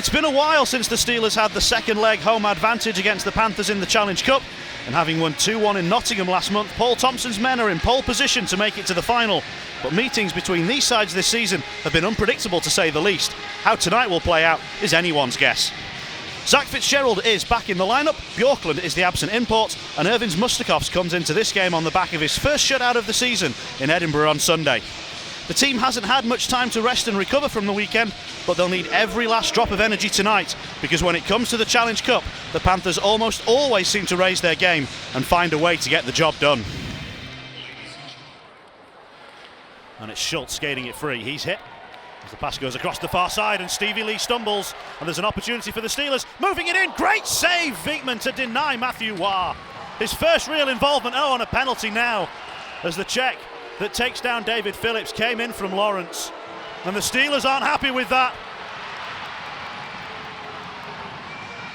It's been a while since the Steelers had the second leg home advantage against the Panthers in the Challenge Cup, and having won 2-1 in Nottingham last month, Paul Thompson's men are in pole position to make it to the final. But meetings between these sides this season have been unpredictable to say the least. How tonight will play out is anyone's guess. Zach Fitzgerald is back in the lineup, Bjorklund is the absent import, and Irvins Mustakovs comes into this game on the back of his first shutout of the season in Edinburgh on Sunday. The team hasn't had much time to rest and recover from the weekend, but they'll need every last drop of energy tonight, because when it comes to the Challenge Cup, the Panthers almost always seem to raise their game and find a way to get the job done. And it's Schultz skating it free. He's hit as the pass goes across the far side, and Stevie Lee stumbles, and there's an opportunity for the Steelers. Moving it in, great save, Viekman to deny Matthew Waugh. His first real involvement, on a penalty now, as the check that takes down David Phillips came in from Lawrence, and the Steelers aren't happy with that.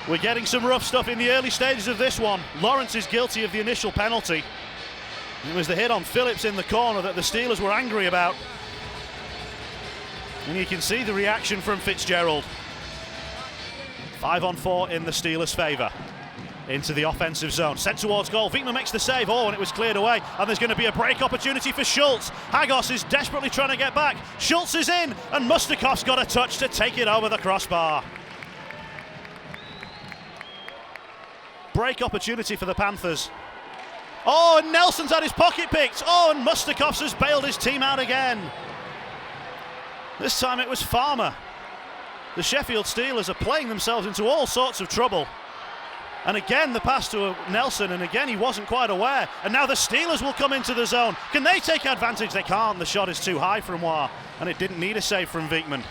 We're getting some rough stuff in the early stages of this one. Lawrence is guilty of the initial penalty. It was the hit on Phillips in the corner that the Steelers were angry about, and you can see the reaction from Fitzgerald. 5-on-4 in the Steelers' favour. Into the offensive zone, sent towards goal. Viekman makes the save, and it was cleared away, and there's going to be a break opportunity for Schultz. Hagos is desperately trying to get back. Schultz is in, and Mustakov's got a touch to take it over the crossbar. Break opportunity for the Panthers. And Nelson's had his pocket picked. And Mustakovs has bailed his team out again. This time it was Farmer. The Sheffield Steelers are playing themselves into all sorts of trouble. And again the pass to Nelson, and again he wasn't quite aware. And now the Steelers will come into the zone. Can they take advantage? They can't. The shot is too high from Waugh, and it didn't need a save from Viekman.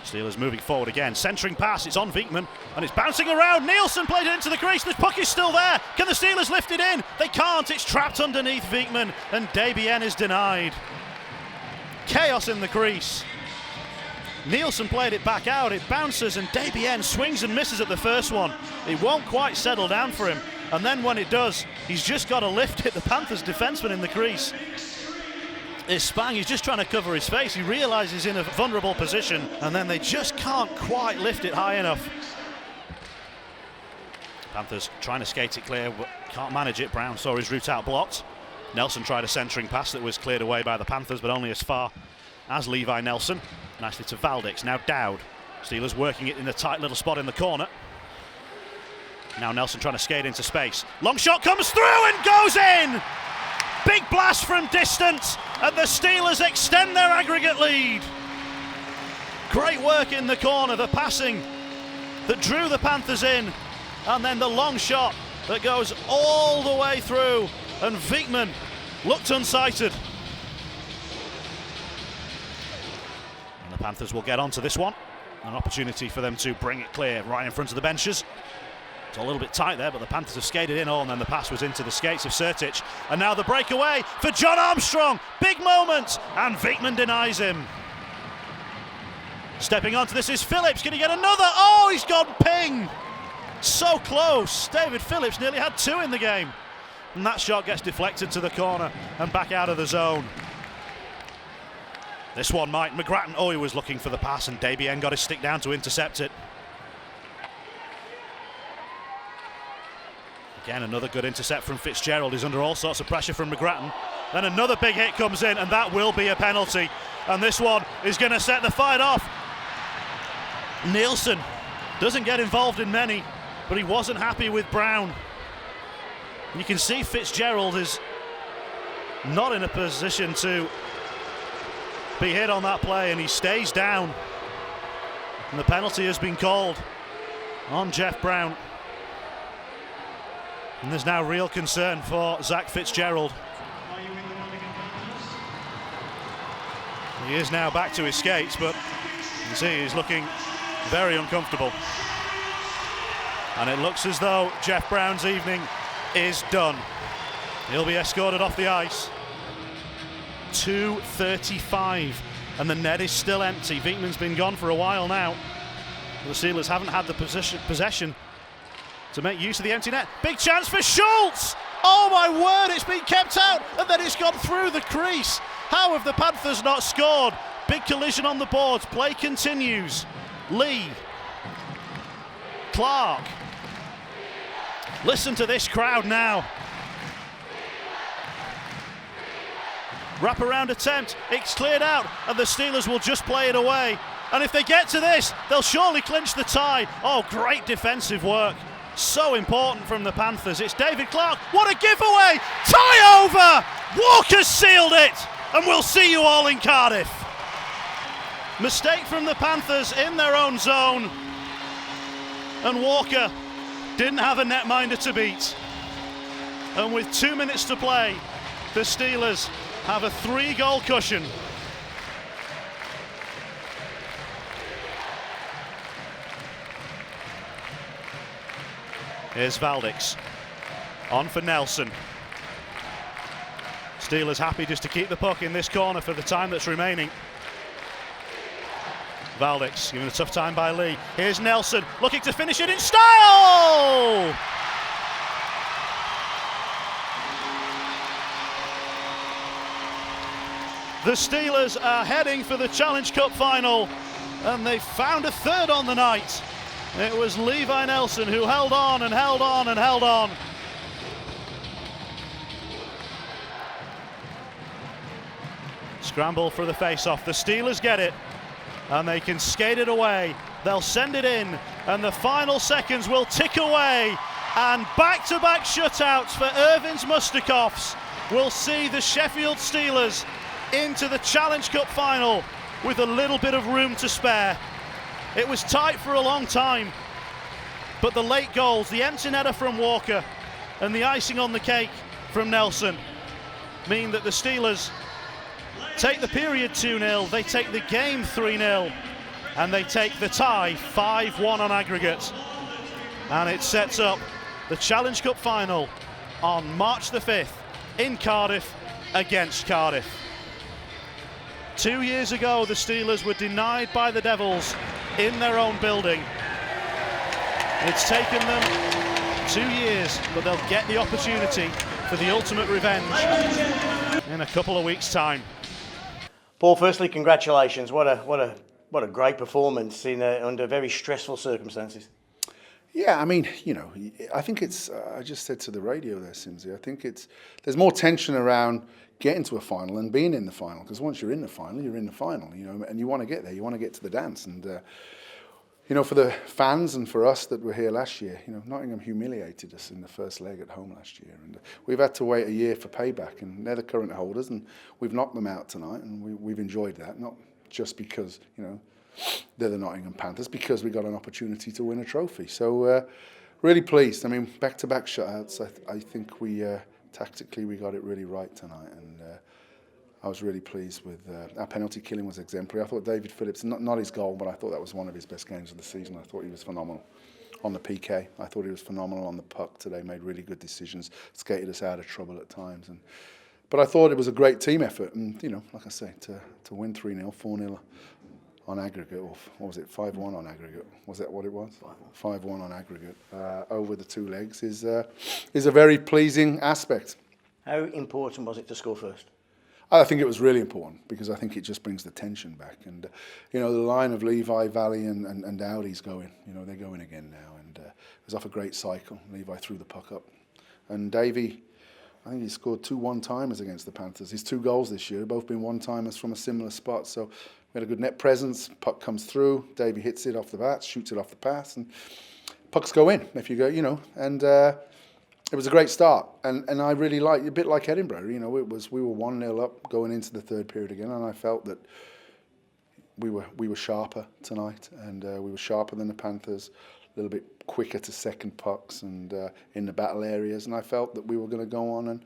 Steelers moving forward again. Centering pass, it's on Viekman, and it's bouncing around. Nielsen played it into the crease. The puck is still there. Can the Steelers lift it in? They can't. It's trapped underneath Viekman, and Debian is denied. Chaos in the crease. Nielsen played it back out, it bounces, and Debian swings and misses at the first one. It won't quite settle down for him, and then when it does, he's just got to lift it. The Panthers defenseman in the crease is Spang. He's just trying to cover his face. He realises he's in a vulnerable position, and then they just can't quite lift it high enough. Panthers trying to skate it clear, but can't manage it. Brown saw his route out blocked. Nelson tried a centering pass that was cleared away by the Panthers, but only as far as Levi Nelson. Nicely to Valdix, now Dowd. Steelers working it in a tight little spot in the corner. Now Nelson trying to skate into space. Long shot comes through and goes in! Big blast from distance, and the Steelers extend their aggregate lead. Great work in the corner, the passing that drew the Panthers in, and then the long shot that goes all the way through, and Viekman looked unsighted. The Panthers will get onto this one. An opportunity for them to bring it clear right in front of the benches. It's a little bit tight there, but the Panthers have skated in, and then the pass was into the skates of Sertic. And now the breakaway for John Armstrong. Big moment, and Viekman denies him. Stepping onto this is Phillips. Can he get another? He's gone ping. So close. David Phillips nearly had two in the game. And that shot gets deflected to the corner and back out of the zone. This one might. McGrattan, he was looking for the pass, and Debian got his stick down to intercept it. Again, another good intercept from Fitzgerald. He's under all sorts of pressure from McGrattan. Then another big hit comes in, and that will be a penalty. And this one is going to set the fight off. Nielsen doesn't get involved in many, but he wasn't happy with Brown. You can see Fitzgerald is not in a position to be hit on that play, and he stays down. And the penalty has been called on Jeff Brown. And there's now real concern for Zach Fitzgerald. He is now back to his skates, but you can see he's looking very uncomfortable. And it looks as though Jeff Brown's evening is done. He'll be escorted off the ice. 2:35, and the net is still empty. Viekman's been gone for a while now. The Steelers haven't had the possession to make use of the empty net. Big chance for Schultz! Oh my word, it's been kept out, and then it's gone through the crease. How have the Panthers not scored? big collision on the boards. Play continues. Lee. Clark. Listen to this crowd now. Wraparound attempt, it's cleared out, and the Steelers will just play it away. And if they get to this, they'll surely clinch the tie. Oh, great defensive work. So important from the Panthers. It's David Clark. What a giveaway! Tie over! Walker sealed it! And we'll see you all in Cardiff. Mistake from the Panthers in their own zone. And Walker didn't have a netminder to beat. And with 2 minutes to play, the Steelers have a 3-goal cushion. Here's Valdix. On for Nelson. Steelers happy just to keep the puck in this corner for the time that's remaining. Valdix given a tough time by Lee. Here's Nelson looking to finish it in style! The Steelers are heading for the Challenge Cup final, and they found a third on the night. It was Levi Nelson who held on and held on and held on. Scramble for the face-off. The Steelers get it, and they can skate it away. They'll send it in, and the final seconds will tick away. And back-to-back shutouts for Irvin's Mustakoffs will see the Sheffield Steelers into the Challenge Cup final with a little bit of room to spare. It was tight for a long time, but the late goals, the empty netter from Walker and the icing on the cake from Nelson, mean that the Steelers take the period 2-0, they take the game 3-0, and they take the tie 5-1 on aggregate. And it sets up the Challenge Cup final on March the 5th in Cardiff against Cardiff. 2 years ago, the Steelers were denied by the Devils in their own building. It's taken them 2 years, but they'll get the opportunity for the ultimate revenge in a couple of weeks' time. Paul, firstly, congratulations. What a great performance under very stressful circumstances. Yeah, I mean, you know, I think it's, I just said to the radio there, Simsy, I think there's more tension around getting to a final and being in the final, because once you're in the final, you're in the final, you know, and you want to get there, you want to get to the dance. And, you know, for the fans and for us that were here last year, you know, Nottingham humiliated us in the first leg at home last year. And we've had to wait a year for payback, and they're the current holders, and we've knocked them out tonight, and we've enjoyed that, not just because, you know, they're the Nottingham Panthers, because we got an opportunity to win a trophy. So really pleased. I mean, back-to-back shutouts. I think we tactically we got it really right tonight, and I was really pleased with our penalty killing was exemplary. I thought David Phillips, not his goal, but I thought that was one of his best games of the season. I thought he was phenomenal on the PK. I thought he was phenomenal on the puck today. Made really good decisions, skated us out of trouble at times, but I thought it was a great team effort. And you know, like I say, to win 3-0, 4-0. On aggregate, or what was it, 5-1 on aggregate? Was that what it was? 5-1 on aggregate over the two legs is a very pleasing aspect. How important was it to score first? I think it was really important, because I think it just brings the tension back. And you know, the line of Levi, Valley, and Dowdy's going. You know, they're going again now, and it was off a great cycle. Levi threw the puck up, and Davey, I think he scored 2 one-timers against the Panthers. His 2 goals this year have both been one-timers from a similar spot. So we had a good net presence. Puck comes through. Davey hits it off the bat, shoots it off the pass, and pucks go in if you go, you know. And it was a great start. And I really liked, a bit like Edinburgh, you know, we were 1-0 up going into the third period again, and I felt that we were sharper tonight, and we were sharper than the Panthers, a little bit quicker to second pucks and in the battle areas, and I felt that we were going to go on and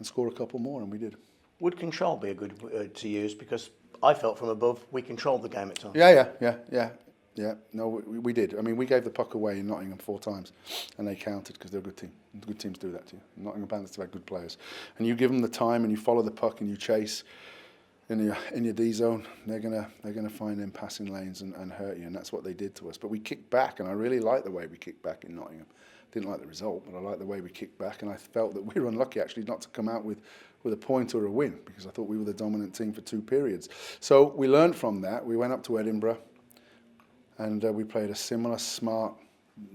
score a couple more, and we did. Would control be a good word to use? Because I felt from above we controlled the game at times. Yeah. No, we did. I mean, we gave the puck away in Nottingham 4 times, and they counted, because they're a good team. Good teams do that to you. Nottingham Panthers have had good players, and you give them the time, and you follow the puck, and you chase in your D zone. They're gonna find them passing lanes and hurt you, and that's what they did to us. But we kicked back, and I really like the way we kicked back in Nottingham. Didn't like the result, but I liked the way we kicked back, and I felt that we were unlucky actually not to come out with a point or a win, because I thought we were the dominant team for 2 periods. So we learned from that. We went up to Edinburgh, and we played a similar smart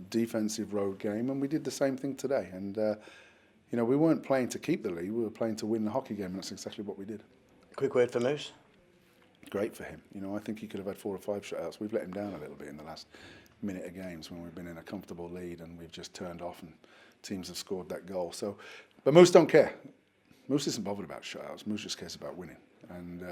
defensive road game, and we did the same thing today. And you know, we weren't playing to keep the lead, we were playing to win the hockey game, and that's exactly what we did. Quick word for Moose. Great for him. You know, I think he could have had 4 or 5 shutouts. We've let him down a little bit in the last minute of games when we've been in a comfortable lead and we've just turned off and teams have scored that goal. So, but Moose don't care. Moose isn't bothered about shutouts. Moose just cares about winning. And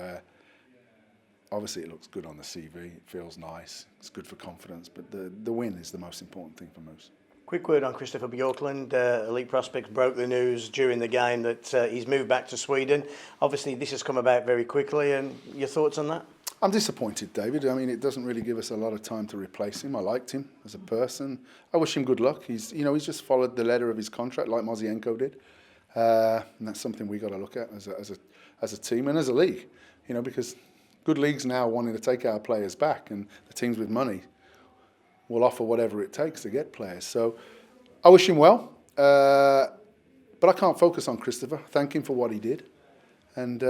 obviously it looks good on the CV. It feels nice. It's good for confidence. But the win is the most important thing for Moose. Quick word on Christopher Bjorklund. Elite Prospects broke the news during the game that he's moved back to Sweden. Obviously this has come about very quickly, and your thoughts on that? I'm disappointed, David. I mean, it doesn't really give us a lot of time to replace him. I liked him as a person. I wish him good luck. He's just followed the letter of his contract like Mozienko did, and that's something we got to look at as a team and as a league. You know, because good leagues now wanting to take our players back, and the teams with money will offer whatever it takes to get players. So I wish him well, but I can't focus on Christopher. Thank him for what he did, and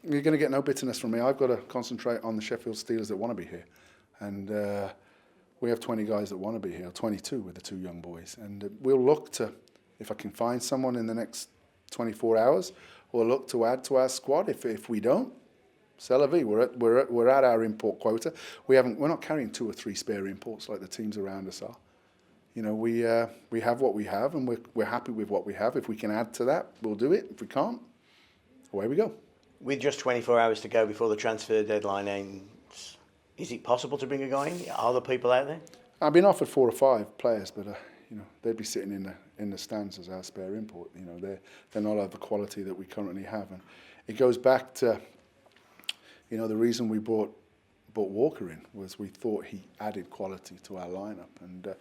you're going to get no bitterness from me. I've got to concentrate on the Sheffield Steelers that want to be here, and we have 20 guys that want to be here, 22 with the 2 young boys, and we'll look to, if I can find someone in the next 24 hours, we'll look to add to our squad. If we don't, c'est la vie. We're at our import quota. We're not carrying 2 or 3 spare imports like the teams around us are. You know, we have what we have, and we're happy with what we have. If we can add to that, we'll do it. If we can't, away we go. With just 24 hours to go before the transfer deadline ends, is it possible to bring a guy in? Are there people out there? I've been offered 4 or 5 players, but you know, they'd be sitting in the stands as our spare import. You know, they're not of the quality that we currently have, and it goes back to, you know, the reason we brought Walker in was we thought he added quality to our lineup, and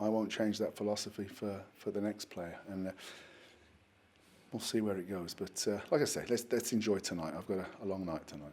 I won't change that philosophy for the next player, and we'll see where it goes. But like I say, let's enjoy tonight. I've got a long night tonight.